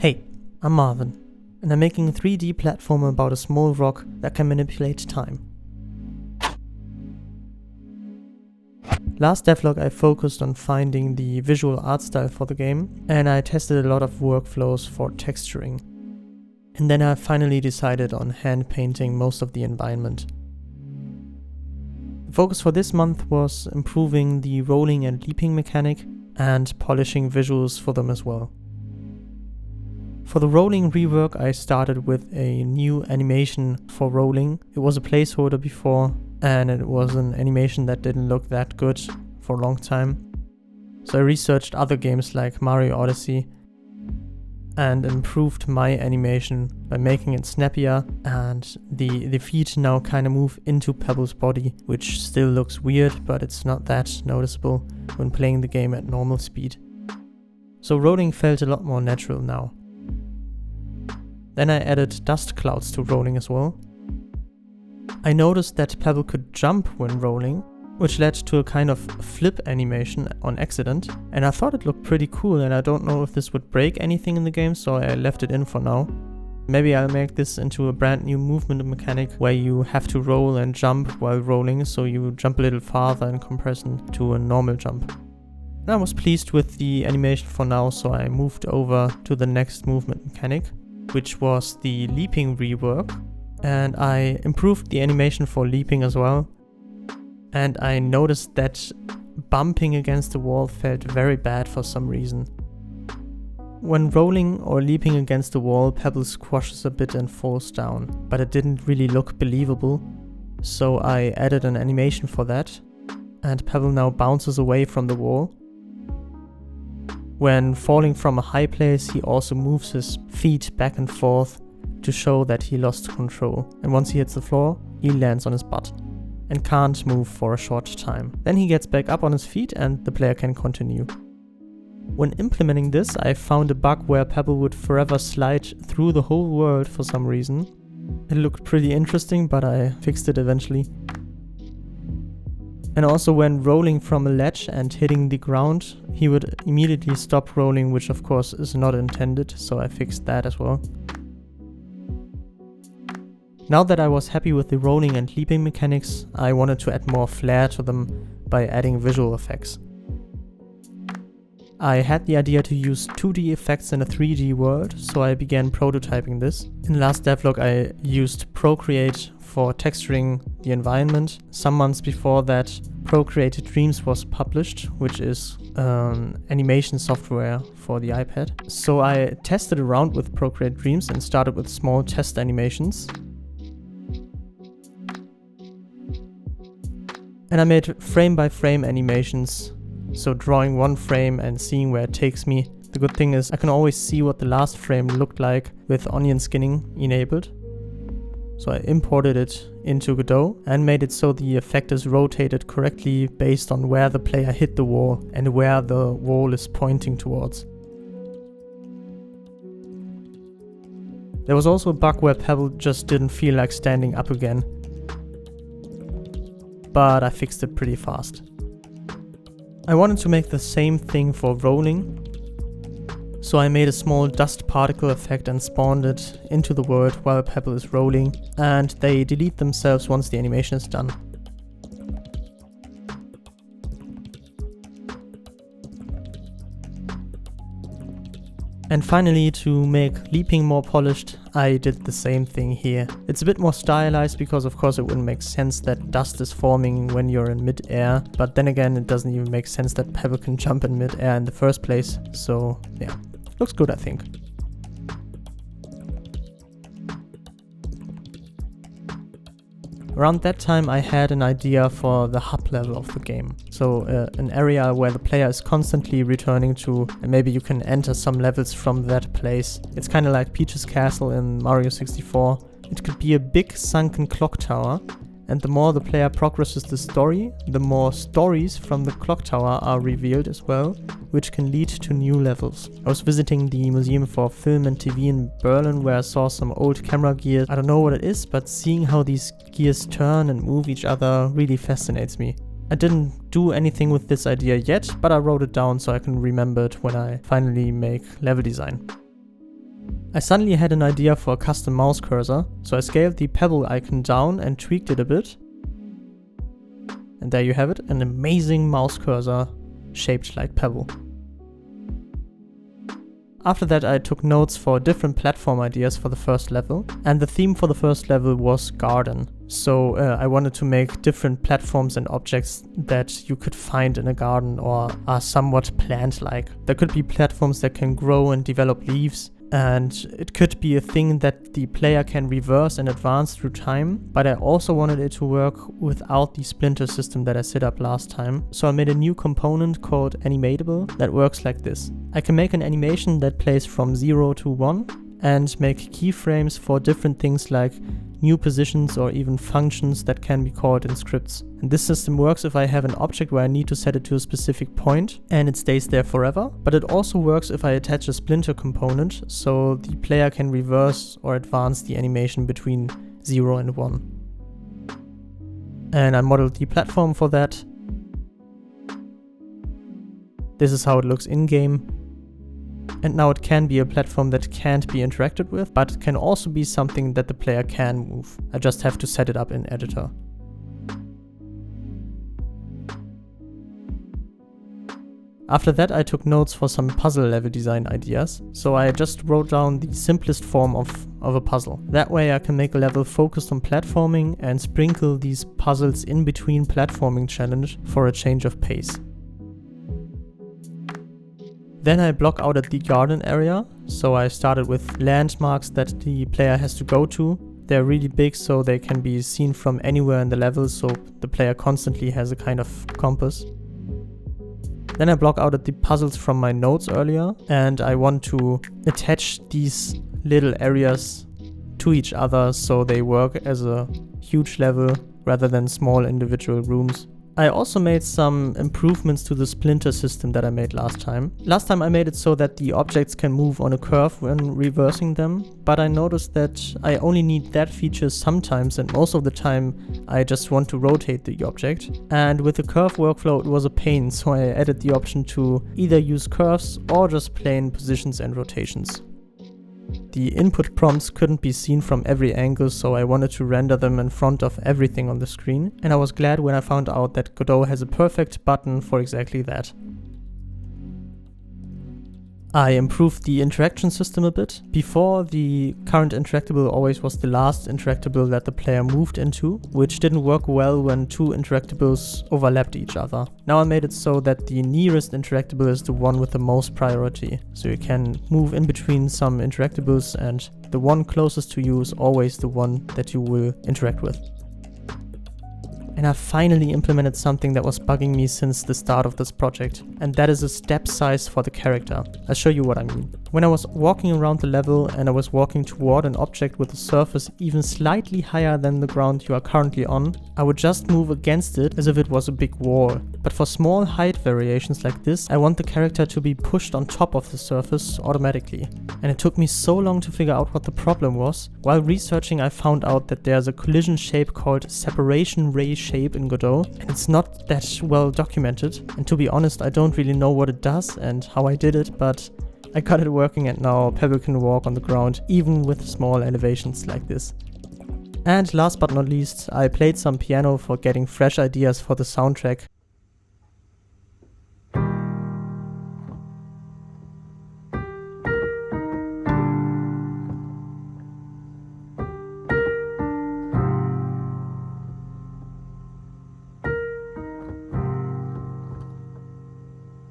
Hey, I'm Marvin, and I'm making a 3D platformer about a small rock that can manipulate time. Last devlog I focused on finding the visual art style for the game, and I tested a lot of workflows for texturing. And then I finally decided on hand painting most of the environment. The focus for this month was improving the rolling and leaping mechanic and polishing visuals for them as well. For the rolling rework, I started with a new animation for rolling. It was a placeholder before, and it was an animation that didn't look that good for a long time. So I researched other games like Mario Odyssey and improved my animation by making it snappier, and the feet now kind of move into Pebble's body, which still looks weird, but it's not that noticeable when playing the game at normal speed. So rolling felt a lot more natural now. Then I added dust clouds to rolling as well. I noticed that Pebble could jump when rolling, which led to a kind of flip animation on accident, and I thought it looked pretty cool, and I don't know if this would break anything in the game, so I left it in for now. Maybe I'll make this into a brand new movement mechanic where you have to roll and jump while rolling, so you jump a little farther in comparison to a normal jump. And I was pleased with the animation for now, so I moved over to the next movement mechanic, which was the leaping rework, and I improved the animation for leaping as well. And I noticed that bumping against the wall felt very bad for some reason. When rolling or leaping against the wall, Pebble squashes a bit and falls down, but it didn't really look believable, so I added an animation for that, and Pebble now bounces away from the wall. When falling from a high place, he also moves his feet back and forth to show that he lost control, and once he hits the floor, he lands on his butt and can't move for a short time. Then he gets back up on his feet and the player can continue. When implementing this, I found a bug where Pebble would forever slide through the whole world for some reason. It looked pretty interesting, but I fixed it eventually. And also when rolling from a ledge and hitting the ground, he would immediately stop rolling, which of course is not intended, so I fixed that as well. Now that I was happy with the rolling and leaping mechanics, I wanted to add more flair to them by adding visual effects. I had the idea to use 2D effects in a 3D world, so I began prototyping this. In the last devlog I used Procreate for texturing the environment. Some months before that, Procreate Dreams was published, which is animation software for the iPad. So I tested around with Procreate Dreams and started with small test animations. And I made frame-by-frame animations, so drawing one frame and seeing where it takes me. The good thing is I can always see what the last frame looked like with onion skinning enabled. So I imported it into Godot and made it so the effect is rotated correctly based on where the player hit the wall and where the wall is pointing towards. There was also a bug where Pebble just didn't feel like standing up again, but I fixed it pretty fast. I wanted to make the same thing for rolling, so I made a small dust particle effect and spawned it into the world while Pebble is rolling, and they delete themselves once the animation is done. And finally, to make leaping more polished, I did the same thing here. It's a bit more stylized because of course it wouldn't make sense that dust is forming when you're in mid-air, but then again it doesn't even make sense that Pebble can jump in mid-air in the first place, so yeah, looks good I think. Around that time I had an idea for the hub level of the game. So an area where the player is constantly returning to, and maybe you can enter some levels from that place. It's kind of like Peach's Castle in Mario 64. It could be a big sunken clock tower, and the more the player progresses the story, the more stories from the clock tower are revealed as well, which can lead to new levels. I was visiting the Museum for Film and TV in Berlin where I saw some old camera gear. I don't know what it is, but seeing how these gears turn and move each other really fascinates me. I didn't do anything with this idea yet, but I wrote it down so I can remember it when I finally make level design. I suddenly had an idea for a custom mouse cursor, so I scaled the pebble icon down and tweaked it a bit. And there you have it, an amazing mouse cursor shaped like pebble. After that I took notes for different platform ideas for the first level, and the theme for the first level was garden. So I wanted to make different platforms and objects that you could find in a garden or are somewhat plant-like. There could be platforms that can grow and develop leaves, and it could be a thing that the player can reverse and advance through time, but I also wanted it to work without the splinter system that I set up last time. So I made a new component called Animatable that works like this. I can make an animation that plays from 0 to 1 and make keyframes for different things like new positions or even functions that can be called in scripts. And this system works if I have an object where I need to set it to a specific point and it stays there forever, but it also works if I attach a splinter component so the player can reverse or advance the animation between 0 and 1. And I modeled the platform for that. This is how it looks in-game. And now it can be a platform that can't be interacted with, but it can also be something that the player can move. I just have to set it up in editor. After that I took notes for some puzzle level design ideas, so I just wrote down the simplest form of a puzzle. That way I can make a level focused on platforming and sprinkle these puzzles in between platforming challenge for a change of pace. Then I block out at the garden area, so I started with landmarks that the player has to go to. They're really big so they can be seen from anywhere in the level, so the player constantly has a kind of compass. Then I block out at the puzzles from my notes earlier, and I want to attach these little areas to each other so they work as a huge level rather than small individual rooms. I also made some improvements to the splinter system that I made last time. Last time I made it so that the objects can move on a curve when reversing them, but I noticed that I only need that feature sometimes, and most of the time I just want to rotate the object. And with the curve workflow it was a pain, so I added the option to either use curves or just plain positions and rotations. The input prompts couldn't be seen from every angle, so I wanted to render them in front of everything on the screen, and I was glad when I found out that Godot has a perfect button for exactly that. I improved the interaction system a bit. Before, the current interactable always was the last interactable that the player moved into, which didn't work well when two interactables overlapped each other. Now I made it so that the nearest interactable is the one with the most priority. So you can move in between some interactables and the one closest to you is always the one that you will interact with. And I finally implemented something that was bugging me since the start of this project, and that is a step size for the character. I'll show you what I mean. When I was walking around the level and I was walking toward an object with a surface even slightly higher than the ground you are currently on, I would just move against it as if it was a big wall. But for small height variations like this, I want the character to be pushed on top of the surface automatically. And it took me so long to figure out what the problem was. While researching, I found out that there's a collision shape called separation ray shape in Godot, and it's not that well documented. And to be honest, I don't really know what it does and how I did it, but I got it working, and now Pebble can walk on the ground even with small elevations like this. And last but not least, I played some piano for getting fresh ideas for the soundtrack.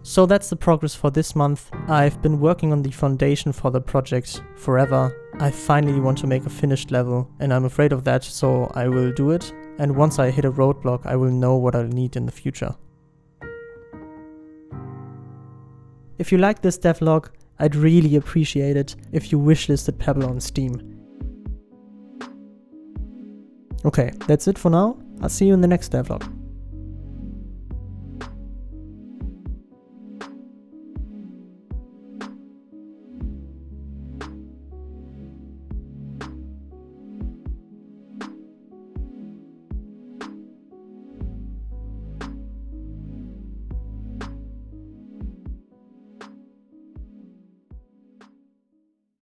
So that's the progress for this month. I've been working on the foundation for the project forever. I finally want to make a finished level, and I'm afraid of that, so I will do it. And once I hit a roadblock, I will know what I'll need in the future. If you like this devlog, I'd really appreciate it if you wishlisted Pebble on Steam. Okay, that's it for now. I'll see you in the next devlog.